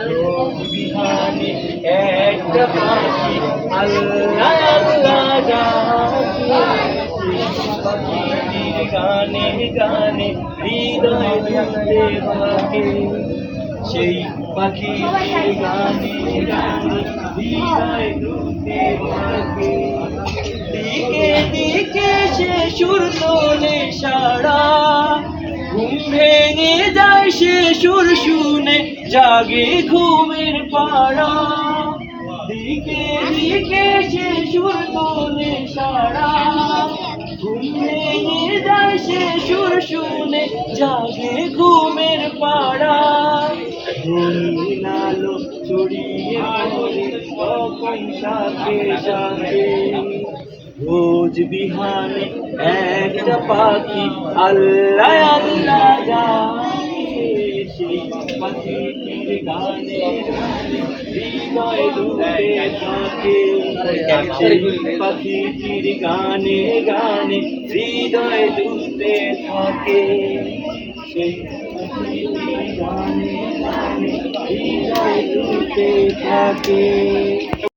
রোজ বিহানে একটা পাখি আল্লাহ আল্লাহ ডাকে, পাখিটির গানে গানে হৃদয় দুলতে থাকে। সেই পাখিটির গানে গানে হৃদয় দুলতে থাকে। দিকে দিকে সে সুর তোলে সারা, ঘুম ভেঙে যায় সে সুর শুনে জাগে ঘুমের পাড়া। দিকে দিকে সে সুর তোলে সারা, ঘুম ভেঙে যায় সে সুর শুনে জাগে ঘুমের পাড়া। রঙিন আলো ছড়িয়ে পড়ে তখন সাথে সাথে। রোজ বিহানে একটা পাখি আল্লাহ আল্লাহ ডাকে, সেই পাখিটির গানে গানে হৃদয় দুলতে থাকে। সেই পাখিটির গানে গানে হৃদয় দুলতে থাকে। সেই পাখিটির গানে গানে হৃদয় দুলতে থাকে।